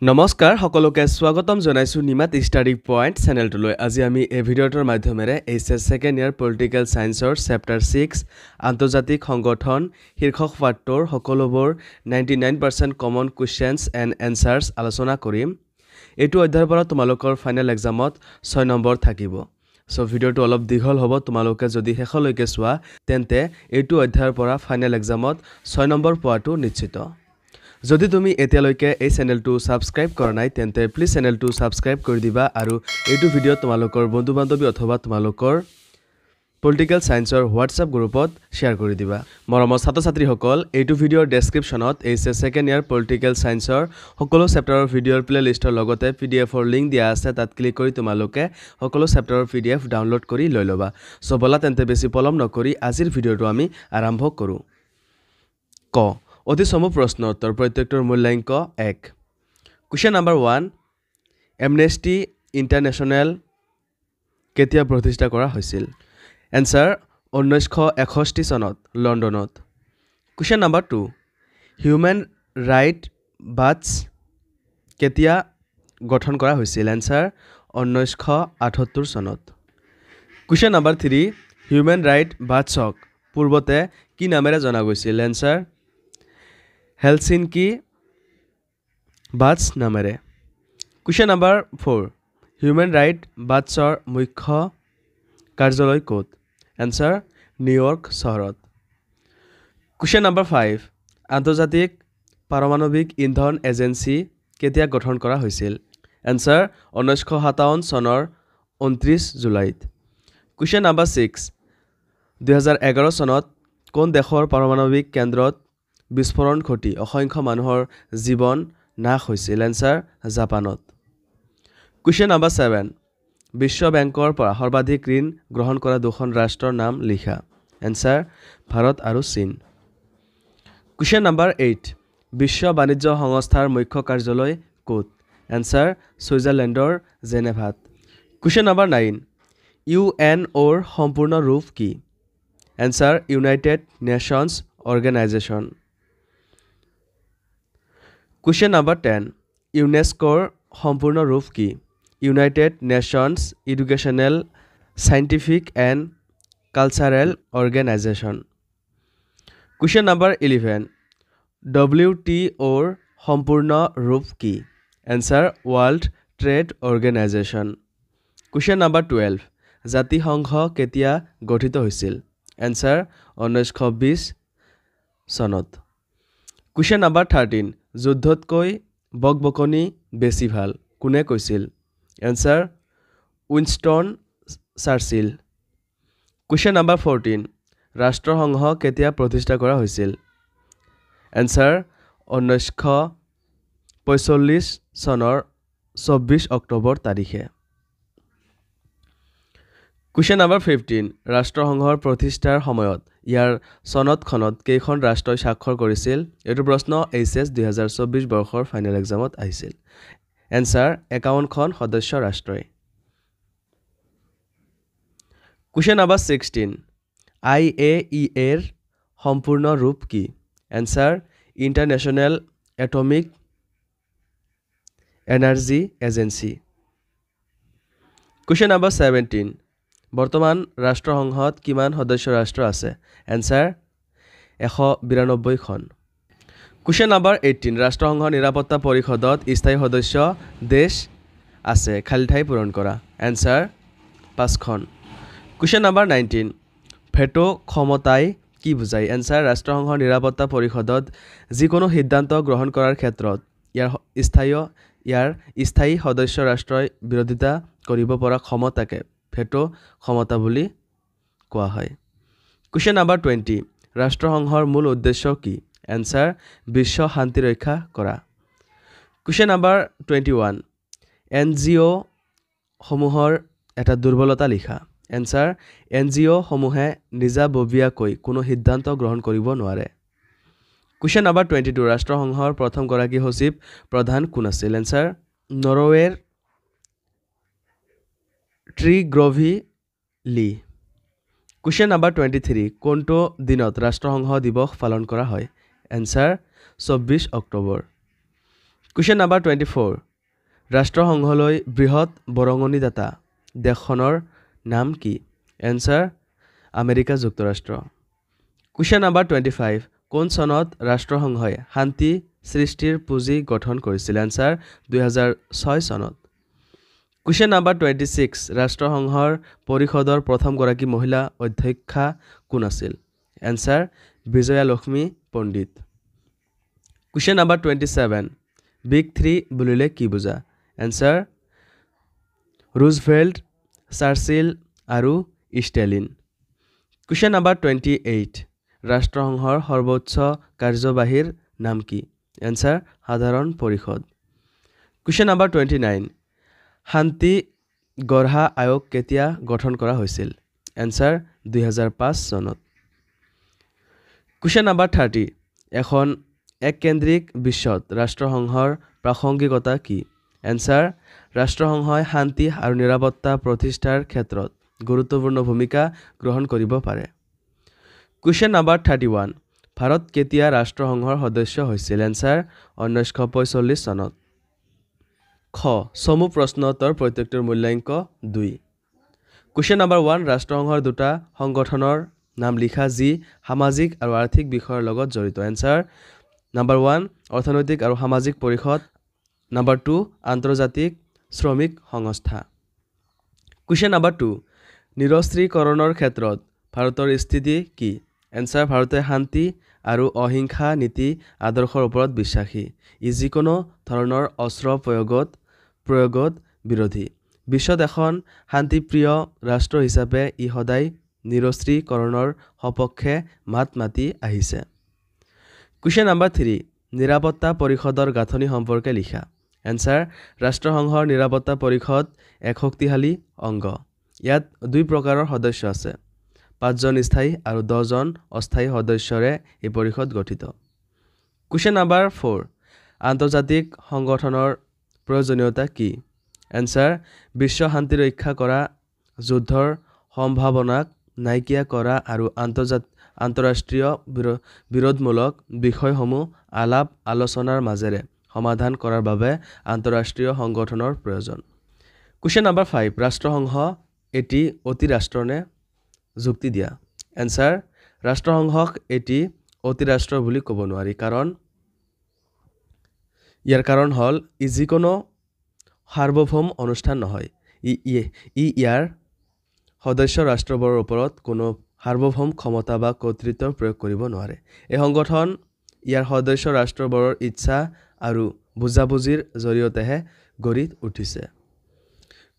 নমস্কাৰ সকলোকে স্বাগতম জনাইছো নিমাত ষ্টাডি পইণ্ট চেনেলটোলৈ আজি আমি এই ভিডিঅ'টোৰ মাধ্যমেৰে এইচএছ ছেকেণ্ড ইয়াৰ পলিটিকেল সায়েন্সৰ চেপ্টাৰ 6 আন্তৰ্জাতিক সংগঠন শীৰ্ষক পাঠটোৰ সকলোবোৰ 99% কমন কোৱেশ্চনছ এণ্ড এনসাৰ্ছ আলোচনা কৰিম এইটো অধ্যায়ৰ পৰা তোমালোকৰ ফাইনেল এক্সামত 6 নম্বৰ থাকিব সো ভিডিঅ'টো অলপ দীঘল হ'ব তোমালোকে যদি শেষলৈকে চোৱা তেন্তে এইটো অধ্যায়ৰ পৰা ফাইনেল এক্সামত 6 নম্বৰ পোৱাটো নিশ্চিত যদি তুমি এতিয়ালৈকে এই চেনেলটো সাবস্ক্ৰাইব কৰা নাই তেন্তে প্লিজ চেনেলটো সাবস্ক্ৰাইব কৰি দিবা আৰু এইটো ভিডিও তোমালোকৰ বন্ধু-বান্ধৱী অথবা তোমালোকৰ পলিটিকেল সায়েন্সৰ হোৱাটসঅ্যাপ গ্ৰুপত শেয়াৰ কৰি দিবা মৰমৰ ছাত্ৰ-ছাত্ৰীসকল এইটো ভিডিওৰ ডেসক্ৰিপচনত এইচএছ ছেকেণ্ড ইয়াৰ পলিটিকেল সায়েন্সৰ সকলো চেপ্টাৰৰ ভিডিওৰ প্লেলিষ্টৰ লগতে পিডিএফৰ লিংক দিয়া আছে তাত ক্লিক কৰি তোমালোকে সকলো চেপ্টাৰৰ পিডিএফ ডাউনলোড কৰি লৈ লবা সো বলা তেন্তে বেছি পলম নকৰি আজিৰ ভিডিওটো আমি আৰম্ভ কৰো ক অতি সমু প্ৰশ্ন উত্তৰ প্ৰত্যেকটোৰ মূল্যাংক 1 কোৱেশ্চন নম্বৰ 1 এমনেষ্টি ইণ্টাৰনেশ্যনেল কেতিয়া প্ৰতিষ্ঠা কৰা হৈছিল এনসাৰ 1961 চনত লণ্ডনত question number 2 human right watch কেতিয়া গঠন কৰা হৈছিল এনসাৰ 1978 চনত কোৱেশ্চন নম্বৰ 3 হিউম্যান ৰাইট ৱাচক পূৰ্বতে কি নামেৰে জনা গৈছিল এনসাৰ হেলচিনকি বাটছ নামেৰে কোৱেশ্চন নম্বৰ 4 হিউম্যান ৰাইট বাটছৰ মুখ্য কাৰ্যালয় ক'ত এনসাৰ নিউয়ৰ্ক চহৰত কোৱেশ্চন নম্বৰ 5 আন্তৰ্জাতিক পাৰমাণৱিক ইন্ধন এজেন্সি কেতিয়া গঠন কৰা হৈছিল এনসাৰ 1957 চনৰ 29 জুলাইত কোৱেশ্চন নম্বৰ 6 2011 চনত কোন দেশৰ পাৰমাণৱিক কেন্দ্ৰত বিস্ফোৰণ ঘটি অসংখ্য মানুহৰ জীৱন নাশ হৈছিল এনসাৰ জাপানত কোৱেশ্চন নম্বৰ 7 বিশ্ব বেংকৰ পৰা সৰ্বাধিক ঋণ গ্ৰহণ কৰা দুখন ৰাষ্ট্ৰৰ নাম লিখা এনসাৰ ভাৰত আৰু চীন কোৱেশ্চন নম্বৰ 8 বিশ্ব বাণিজ্য সংস্থাৰ মুখ্য কাৰ্যালয় ক'ত এনসাৰ ছুইজাৰলেণ্ডৰ জেনেভাত কোৱেশ্চন নম্বৰ 9 ইউএনঅ'ৰ সম্পূৰ্ণ ৰূপ কি answer united nations organisation question number 10 ইউনেস্কোৰ সম্পূৰ্ণ ৰূপ কি united nations educational scientific and cultural organisation question number 11 WTOৰ সম্পূৰ্ণ ৰূপ কি answer world trade organisation question number 12 জাতিসংঘ কেতিয়া গঠিত হৈছিল এনসাৰ 1920 চনত কোৱেশ্চন নম্বৰ 13 যুদ্ধতকৈ বকবকনি বেছি ভাল কোনে কৈছিল answer Winston Churchill question number 14 ৰাষ্ট্ৰসংঘ কেতিয়া প্ৰতিষ্ঠা কৰা হৈছিল এনসাৰ 1945 চনৰ 24 অক্টোবৰ তাৰিখে কোৱেশ্চন নম্বৰ 15 ৰাষ্ট্ৰসংঘৰ প্ৰতিষ্ঠাৰ সময়ত ইয়াৰ সনদখনত কেইখন ৰাষ্ট্ৰই স্বাক্ষৰ কৰিছিল এইটো প্ৰশ্ন এইচএছ 2024 বৰ্ষৰ ফাইনেল এক্সামত আহিছিল এনসাৰ 51খন সদস্য ৰাষ্ট্ৰই কোৱেশ্চন নম্বৰ 16 IAEAৰ সম্পূৰ্ণ ৰূপ কি answer international atomic energy agency question number 17 বৰ্তমান ৰাষ্ট্ৰসংঘত কিমান সদস্য ৰাষ্ট্ৰ আছে এনসাৰ 192খন কোৱেশ্চন নম্বৰ 18 ৰাষ্ট্ৰসংঘৰ নিৰাপত্তা পৰিষদত স্থায়ী সদস্য দেশ আছে খালী ঠাই পূৰণ কৰা এনসাৰ 5খন কোৱেশ্চন নম্বৰ 19 ভেটো ক্ষমতাই কি বুজায় এনসাৰ ৰাষ্ট্ৰসংঘৰ নিৰাপত্তা পৰিষদত যিকোনো সিদ্ধান্ত গ্ৰহণ কৰাৰ ক্ষেত্ৰত ইয়াৰ স্থায়ী সদস্য ৰাষ্ট্ৰই বিৰোধিতা কৰিব পৰা ক্ষমতাকে ভেটো ক্ষমতা বুলি কোৱা হয় কোৱেশ্চন নম্বৰ 20 ৰাষ্ট্ৰসংঘৰ মূল উদ্দেশ্য কি এনসাৰ বিশ্ব শান্তি ৰক্ষা কৰা কোৱেশ্চন নম্বৰ 21 NGO সমূহৰ এটা দুৰ্বলতা লিখা এনসাৰ NGO সমূহে নিজাববীয়াকৈ কোনো সিদ্ধান্ত গ্ৰহণ কৰিব নোৱাৰে কোৱেশ্চন নম্বৰ 22 ৰাষ্ট্ৰসংঘৰ প্ৰথম গৰাকী সচিব প্ৰধান কোন আছিল এনসাৰ নৰৱেৰ ট্ৰিগ্ৰভি লি কোৱেশ্চন নম্বৰ 23 কোনটো দিনত ৰাষ্ট্ৰসংঘ দিৱস পালন কৰা হয় এনসাৰ 24 অক্টোবৰ কুৱেশ্যন নাম্বাৰ 24 ৰাষ্ট্ৰসংঘলৈ বৃহৎ বৰঙনিদাতা দেশখনৰ নাম কি এনচাৰ আমেৰিকা যুক্তৰাষ্ট্ৰ কুৱেশ্যন নাম্বাৰ 25 কোন চনত ৰাষ্ট্ৰসংঘই শান্তি সৃষ্টিৰ পুঁজি গঠন কৰিছিল এনচাৰ 2006 চনত কুৱেশ্যন নাম্বাৰ 26 ৰাষ্ট্ৰসংঘৰ পৰিষদৰ প্ৰথমগৰাকী মহিলা অধ্যক্ষা কোন আছিল এনচাৰ বিজয়া লক্ষ্মী পণ্ডিত কুৱেশ্যন নাম্বাৰ 27 বিগ থ্ৰী বুলিলে কি বুজা এনচাৰ ৰুজভেল্ট চাৰ্চিল আৰু ষ্টেলিন কুৱেশ্যন নাম্বাৰ 28 ৰাষ্ট্ৰসংঘৰ সৰ্বোচ্চ কাৰ্যবাহীৰ নাম কি এনচাৰ সাধাৰণ পৰিষদ কুৱেশ্যন নাম্বাৰ 29 শান্তি গঢ়া আয়োগ কেতিয়া গঠন কৰা হৈছিল এনচাৰ 2005 চনত কুৱেশ্যন নাম্বাৰ 30 এখন এককেন্দ্ৰিক বিশ্বত ৰাষ্ট্ৰসংঘৰ প্ৰাসংগিকতা কি এনচাৰ ৰাষ্ট্ৰসংঘই শান্তি আৰু নিৰাপত্তা প্ৰতিষ্ঠাৰ ক্ষেত্ৰত গুৰুত্বপূৰ্ণ ভূমিকা গ্ৰহণ কৰিব পাৰে কুৱেশ্যন নাম্বাৰ 31 ভাৰত কেতিয়া ৰাষ্ট্ৰসংঘৰ সদস্য হৈছিল এনচাৰ 1945 চনত খ চমু প্ৰশ্ন উত্তৰ প্ৰত্যেকটোৰ মূল্যাংক 2 কুৱেশ্যন নাম্বাৰ 1 ৰাষ্ট্ৰসংঘৰ দুটা সংগঠনৰ নাম লিখা যি সামাজিক আৰু আৰ্থিক বিষয়ৰ লগত জড়িত এনচাৰ নাম্বাৰ 1 অৰ্থনৈতিক আৰু সামাজিক পৰিষদ নাম্বাৰ 2 আন্তৰ্জাতিক শ্ৰমিক সংস্থা কুৱেশ্যন নাম্বাৰ 2 নিৰস্ত্ৰীকৰণৰ ক্ষেত্ৰত ভাৰতৰ স্থিতি কি এনচাৰ ভাৰতে শান্তি আৰু অহিংসা নীতি আদৰ্শৰ ওপৰত বিশ্বাসী ই যিকোনো ধৰণৰ অস্ত্ৰ প্ৰয়োগত বিৰোধী বিশ্বত এখন শান্তিপ্ৰিয় ৰাষ্ট্ৰ হিচাপে ই সদায় নিৰস্ত্ৰীকৰণৰ সপক্ষে মাত মাতি আহিছে কুৱেশ্যন নাম্বাৰ 3 নিৰাপত্তা পৰিষদৰ গাঁথনি সম্পৰ্কে লিখা এনচাৰ ৰাষ্ট্ৰসংঘৰ নিৰাপত্তা পৰিষদ এক শক্তিশালী অংগ ইয়াত দুই প্ৰকাৰৰ সদস্য আছে 5 জন স্থায়ী আৰু 10 জন অস্থায়ী সদস্যৰে এই পৰিষদ গঠিত কুৱেশ্যন নাম্বাৰ 4 আন্তৰ্জাতিক সংগঠনৰ প্ৰয়োজনীয়তা কি এনচাৰ বিশ্ব শান্তি ৰক্ষা কৰা যুদ্ধৰ সম্ভাৱনাক নাইকিয়া কৰা আৰু আন্তঃৰাষ্ট্ৰীয় বিৰোধমূলক বিষয়সমূহ আলাপ আলোচনাৰ মাজেৰে সমাধান কৰাৰ বাবে আন্তঃৰাষ্ট্ৰীয় সংগঠনৰ প্ৰয়োজন কুৱেশ্যন নাম্বাৰ 5 ৰাষ্ট্ৰসংঘ এটি অতি ৰাষ্ট্ৰনে যুক্তি দিয়া এনচাৰ ৰাষ্ট্ৰসংঘক এটি অতি ৰাষ্ট্ৰ বুলি ক'ব নোৱাৰি কাৰণ ইয়াৰ কাৰণ হ'ল ই যিকোনো সাৰ্বভৌম অনুষ্ঠান নহয় ইয়াৰ সদস্য ৰাষ্ট্ৰবোৰৰ ওপৰত কোনো সাৰ্বভৌম ক্ষমতা বা কৰ্তৃত্ব প্ৰয়োগ কৰিব নোৱাৰে এই সংগঠন ইয়াৰ সদস্য ৰাষ্ট্ৰবোৰৰ ইচ্ছা আৰু বুজাবুজিৰ জৰিয়তেহে গঢ়ি উঠিছে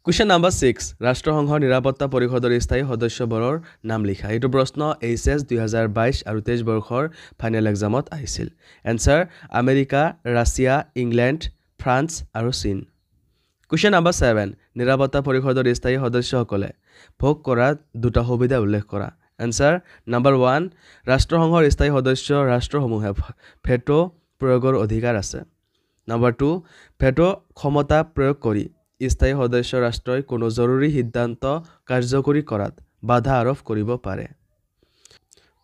কুৱেশ্যন নাম্বাৰ 6 ৰাষ্ট্ৰসংঘৰ নিৰাপত্তা পৰিষদৰ স্থায়ী সদস্যবোৰৰ নাম লিখা এইটো প্ৰশ্ন HS 2022 আৰু 23 বৰ্ষৰ ফাইনেল এক্সামত আহিছিল answer America Russia England France আৰু চীন কুৱেশ্যন নাম্বাৰ 7 নিৰাপত্তা পৰিষদৰ স্থায়ী সদস্যসকলে ভোগ কৰা দুটা সুবিধা উল্লেখ কৰা এনচাৰ নাম্বাৰ 1 ৰাষ্ট্ৰসংঘৰ স্থায়ী সদস্য ৰাষ্ট্ৰসমূহে ভেটো প্ৰয়োগৰ অধিকাৰ আছে নাম্বাৰ 2 ভেটো ক্ষমতা প্ৰয়োগ কৰি স্থায়ী সদস্য ৰাষ্ট্ৰই কোনো জৰুৰী সিদ্ধান্ত কাৰ্যকৰী কৰাত বাধা আৰোপ কৰিব পাৰে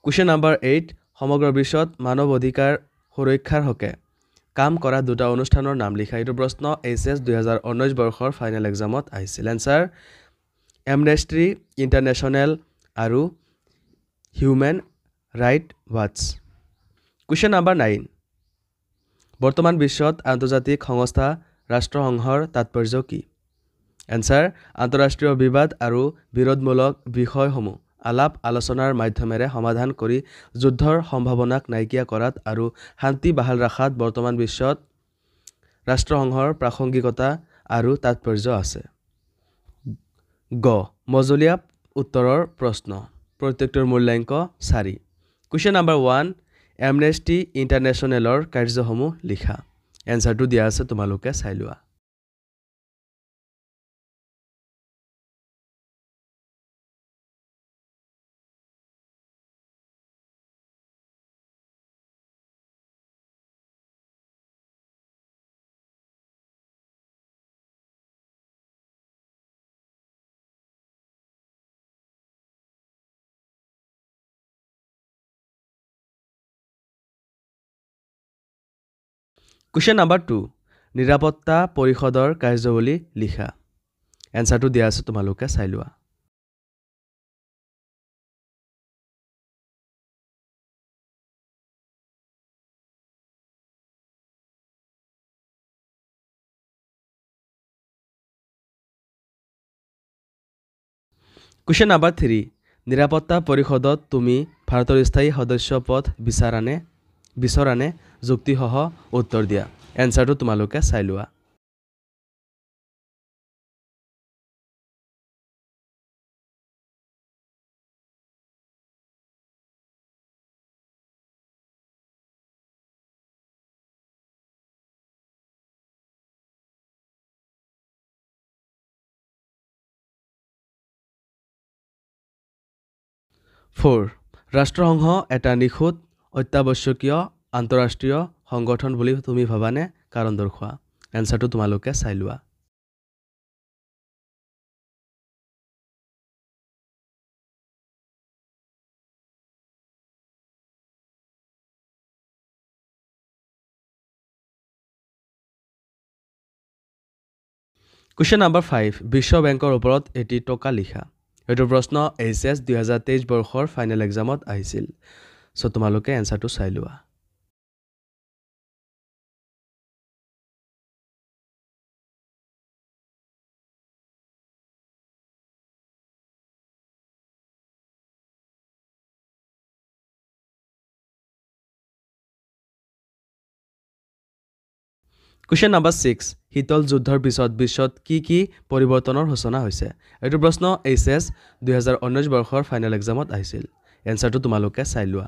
কুৱেশ্যন নাম্বাৰ 8 সমগ্ৰ বিশ্বত মানৱ অধিকাৰ সুৰক্ষাৰ হকে কাম কৰা দুটা অনুষ্ঠানৰ নাম লিখা এইটো প্ৰশ্ন HS 2019 বৰ্ষৰ ফাইনেল এক্সামত আহিছিল এনচাৰ এমনেষ্ট্ৰি ইণ্টাৰনেশ্যনেল আৰু হিউমেন ৰাইট ৱাটচ কুৱেশ্যন নাম্বাৰ 9 বৰ্তমান বিশ্বত আন্তৰ্জাতিক সংস্থা ৰাষ্ট্ৰসংঘৰ তাৎপৰ্য কি এনচাৰ আন্তঃৰাষ্ট্ৰীয় বিবাদ আৰু বিৰোধমূলক বিষয়সমূহ আলাপ আলোচনাৰ মাধ্যমেৰে সমাধান কৰি যুদ্ধৰ সম্ভাৱনাক নাইকিয়া কৰাত আৰু শান্তি বাহাল ৰখাত বৰ্তমান বিশ্বত ৰাষ্ট্ৰসংঘৰ প্ৰাসংগিকতা আৰু তাৎপৰ্য আছে গ মজলীয়া উত্তৰৰ প্ৰশ্ন প্ৰত্যেকটোৰ মূল্যাংক 4 কুৱেশ্যন নাম্বাৰ 1 এমনেষ্টি ইণ্টাৰনেশ্যনেলৰ কাৰ্যসমূহ লিখা এনচাৰটো দিয়া আছে তোমালোকে চাই লোৱা কুৱেশ্যন নাম্বাৰ 2 নিৰাপত্তা পৰিষদৰ কাৰ্যাৱলী লিখা এনসাৰটো দিয়া আছে তোমালোকে চাই লোৱা Question number 3 নিৰাপত্তা পৰিষদত তুমি ভাৰতৰ স্থায়ী সদস্য পদ বিচৰানে যুক্তিসহ উত্তৰ দিয়া এনসাৰটো তোমালোকে চাই লোৱা Four, ৰাষ্ট্ৰসংঘ এটা নিখুঁত অত্যাৱশ্যকীয় আন্তঃৰাষ্ট্ৰীয় সংগঠন বুলি তুমি ভাবানে কাৰণ দৰ্শোৱা এনসাৰটো তোমালোকে চাই লোৱা Question number 5 বিশ্ব বেংকৰ ওপৰত এটি টকা লিখা এইটো প্ৰশ্ন এইচএছ 2023 বৰ্ষৰ ফাইনেল এক্সামত আহিছিল সো তোমালোকে এনসাৰটো চাই লোৱা Question number 6 শীতল যুদ্ধৰ পিছত বিশ্বত কি পৰিৱৰ্তনৰ সূচনা হৈছে এইটো প্ৰশ্ন এইচএছ 2019 বৰ্ষৰ ফাইনেল এক্সামত আহিছিল এনসাৰটো তোমালোকে চাই লোৱা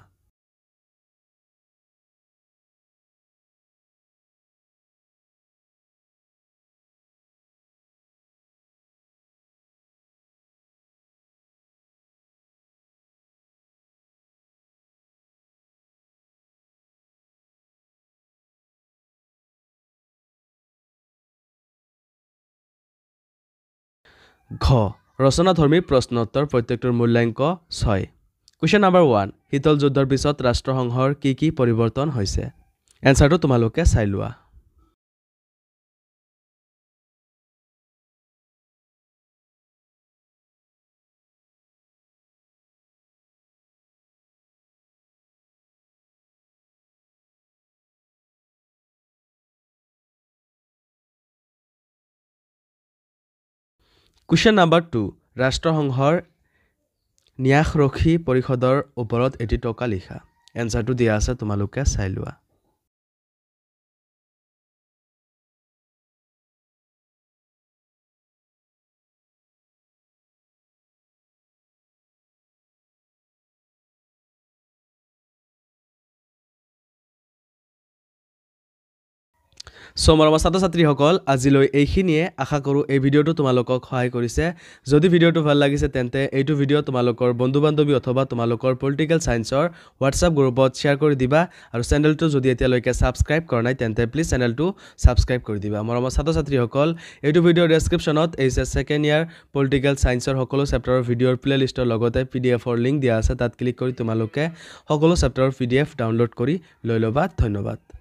ঘ ৰচনাধৰ্মী প্ৰশ্নোত্তৰ প্ৰত্যেকটোৰ মূল্যাংক 6 Question number 1 শীতল যুদ্ধৰ পিছত ৰাষ্ট্ৰসংঘৰ কি পৰিৱৰ্তন হৈছে এনসাৰটো তোমালোকে চাই লোৱা Question number 2 ৰাষ্ট্ৰসংঘৰ ন্যাসৰক্ষী পৰিষদৰ ওপৰত এটি টকা লিখা এনসাৰটো দিয়া আছে তোমালোকে চাই লোৱা সো মৰমৰ ছাত্ৰ-ছাত্ৰীসকল আজিলৈ এইখিনিয়ে আশা কৰো এই ভিডিওটো তোমালোকক সহায় কৰিছে যদি ভিডিওটো ভাল লাগিছে তেন্তে এইটো ভিডিও তোমালোকৰ বন্ধু-বান্ধৱী অথবা তোমালোকৰ পলিটিক্যাল সায়েন্সৰ WhatsApp গ্ৰুপত শেয়াৰ কৰি দিবা আৰু চেনেলটো যদি এতিয়ালৈকে সাবস্ক্ৰাইব কৰা নাই তেন্তে প্লিজ চেনেলটো সাবস্ক্ৰাইব কৰি দিবা মৰমৰ ছাত্ৰ-ছাত্ৰীসকল এইটো ভিডিওৰ ডেসক্ৰিপচনত এইচএছ সেকেন্ড ইয়াৰ পলিটিক্যাল সায়েন্সৰ সকলো চেপ্টাৰৰ ভিডিওৰ প্লেলিষ্টৰ লগতে পিডিএফৰ লিংক দিয়া আছে তাত ক্লিক কৰি তোমালোকে সকলো চেপ্টাৰৰ পিডিএফ ডাউনলোড কৰি লৈ লবা ধন্যবাদ